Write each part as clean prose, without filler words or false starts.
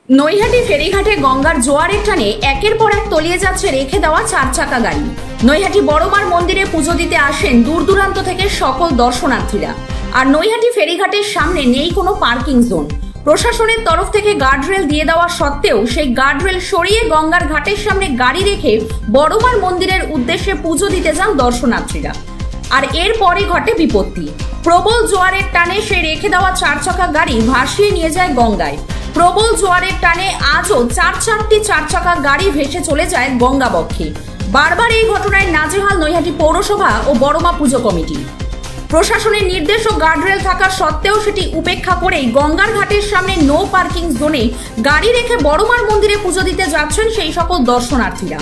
নৈহাটি ফেরিঘাটে গঙ্গার জোয়ারের টানে একের পর এক তলিয়ে যাচ্ছে রেখে দেওয়া 4 চাকা গাড়ি। নৈহাটি বড়মার মন্দিরে পুজো দিতে আসেন দূর দূরান্ত থেকে সকল দর্শনার্থীরা। আর নৈহাটি ফেরিঘাটের সামনে নেই কোনো পার্কিং জোন। প্রশাসনের তরফ থেকে গার্ডরেল দিয়ে দেওয়া সত্ত্বেও সেই গার্ডরেল সরিয়ে গঙ্গার ঘাটের সামনে গাড়ি রেখে বড়মার মন্দিরের উদ্দেশ্যে পুজো দিতে যান দর্শনার্থীরা। আর এরপরই ঘটে বিপত্তি। প্রবল জোয়ারের টানে সেই রেখে দেওয়া 4 চাকা গাড়ি ভাসিয়ে নিয়ে যায় গঙ্গায়। প্রবল জোয়ারের টানে আজও 4টি 4 চাকা গাড়ি ভেসে চলে যায় গঙ্গাবক্ষে। বারবার এই ঘটনায় নাজেহাল নৈহাটি পৌরসভা ও বড়মা পুজো কমিটি। প্রশাসনের নির্দেশ ও গার্ডরেল থাকা সত্ত্বেও সেটি উপেক্ষা করেই গঙ্গার ঘাটের সামনে নো পার্কিং জোনে গাড়ি রেখে বড়মার মন্দিরে পুজো দিতে যাচ্ছেন সেই সকল দর্শনার্থীরা।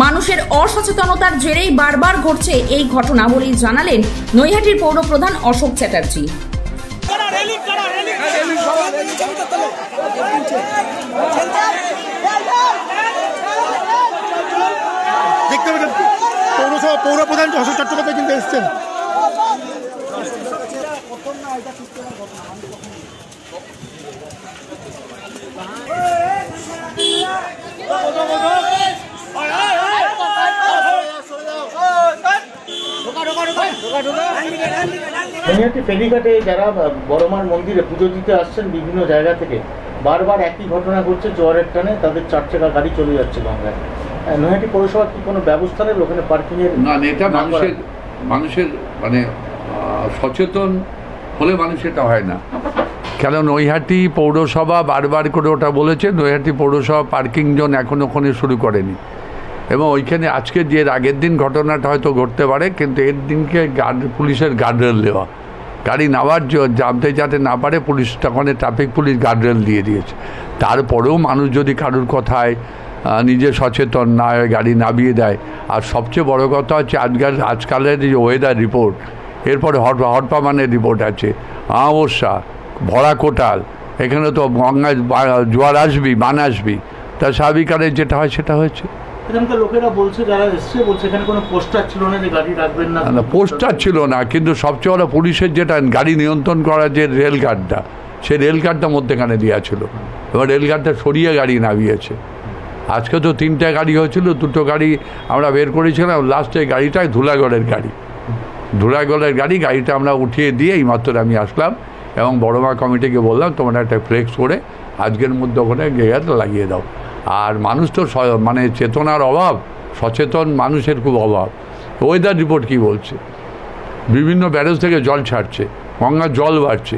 মানুষের অসচেতনতার জেরেই বারবার ঘটছে এই ঘটনা বলেই জানালেন নৈহাটির পৌরপ্রধান অশোক চ্যাটার্জি। পৌরপ্রধান অশোক চট্টোপাধ্যায় কিন্তু এসছেন। ফেরিঘাটে যারা বড়মার মন্দিরে পুজো দিতে আসছেন বিভিন্ন জায়গা থেকে বারবার একই ঘটনা ঘটছে, জোয়ারের টানে তাদের 4 চাকা গাড়ি চলে যাচ্ছে গঙ্গায়। নৈহাটি পৌরসভা কি কোনো ব্যবস্থা নেবে ওখানে পার্কিং এর? না, এটা মানুষের মানে সচেতন হলে মানুষ এটা হয় না। কেন নৈহাটি পৌরসভা বারবার করে ওটা বলেছে, নৈহাটি পৌরসভা পার্কিং জোন এখন ওখানে শুরু করেনি। এবং ওইখানে আজকে যে আগের দিন ঘটনাটা হয়তো ঘটতে পারে, কিন্তু এর দিনকে পুলিশের গার্ডরেল দেওয়া, গাড়ি নামার জানতে যাতে না পারে পুলিশ তখন ট্রাফিক পুলিশ গার্ডরেল দিয়ে দিয়েছে। তারপরেও মানুষ যদি কারুর কথায় নিজে সচেতন না হয়ে গাড়ি নামিয়ে দেয়। আর সবচেয়ে বড় কথা হচ্ছে আজকালের যে ওয়েদার রিপোর্ট, এরপরে হটপামানের রিপোর্ট আছে, আমাবস্যা, ভরা কোটাল, এখানে তো গঙ্গায় জোয়ার আসবি বান আসবি, তা স্বাভাবিকারে যেটা হয় সেটা হয়েছে। লোকেরা বলছে, যারা এসছে বলছে এখানে কোনো পোস্টার ছিল না যে গাড়ি রাখবেন না। পোস্টার ছিল না, কিন্তু সবচেয়ে বড় পুলিশের যেটা গাড়ি নিয়ন্ত্রণ করার যে রেলগার্ডটা, সেই রেলগার্ডটা মধ্যেখানে দেওয়া ছিল। এবার রেলগার্ডটা সরিয়ে গাড়ি নামিয়েছে। আজকে তো 3টে গাড়ি হয়েছিল, 2টো গাড়ি আমরা বের করেছিলাম। লাস্টে গাড়িটাই ধুলাগড়ের গাড়ি, গাড়িটা আমরা উঠিয়ে দিয়ে এইমাত্র আমি আসলাম এবং বড়মা কমিটিকে বললাম তোমরা একটা ফ্লেক্স করে আজকের মধ্যে ওখানে গেট লাগিয়ে দাও। আর মানুষ তো মানে চেতনার অভাব, সচেতন মানুষের খুব অভাব। ওয়েদার রিপোর্ট কি বলছে, বিভিন্ন ব্যারেজ থেকে জল ছাড়ছে, গঙ্গার জল বাড়ছে,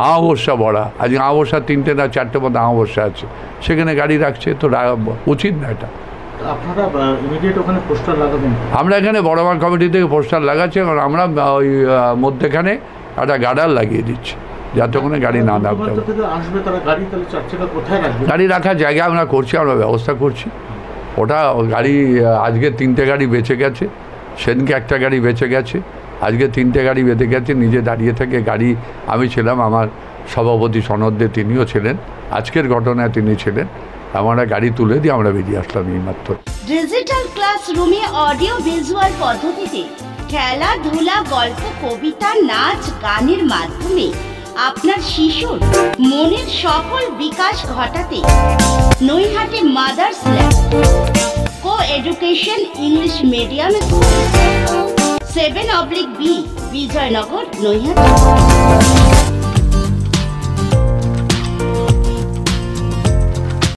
আমাবস্যা ভরা। আজ আমাবস্যা 3টে না 4টে মতো আমাবস্যা আছে, সেখানে গাড়ি রাখছে, তো উচিত না এটা। আপনারা ইমিডিয়েট ওখানে পোস্টার লাগাবেন? আমরা এখানে বড়মা কমিটি থেকে পোস্টার লাগাচ্ছি, কারণ আমরা ওই মধ্যেখানে একটা গার্ডার লাগিয়ে দিচ্ছি যাতে ওখানে গাড়ি না নামতে। গাড়ি রাখার জায়গা আমরা করছি, আমরা ব্যবস্থা করছি। ওটা গাড়ি আজকে 3টে গাড়ি বেঁচে গেছে, সেদিনকে একটা গাড়ি বেঁচে গেছে, আজকে 3টে গাড়ি বেঁচে গেছে। নিজে দাঁড়িয়ে থেকে গাড়ি, আমি ছিলাম, আমার সভাপতি সনদে তিনিও ছিলেন, আজকের ঘটনায় তিনি ছিলেন। আমরা গাড়ি তুলে দিয়ে আমরা বেরিয়ে আসলাম এইমাত্র। ডিজিটাল ক্লাসরুমে অডিও ভিজুয়াল পদ্ধতিতে খেলাধুলা, গল্প, কবিতা, নাচ, গানের মাধ্যমে আপনার শিশুর মনের সকল বিকাশ ঘটাতে Naihati mothers lab coeducation English medium school 7/B Bijoynagar, Naihati.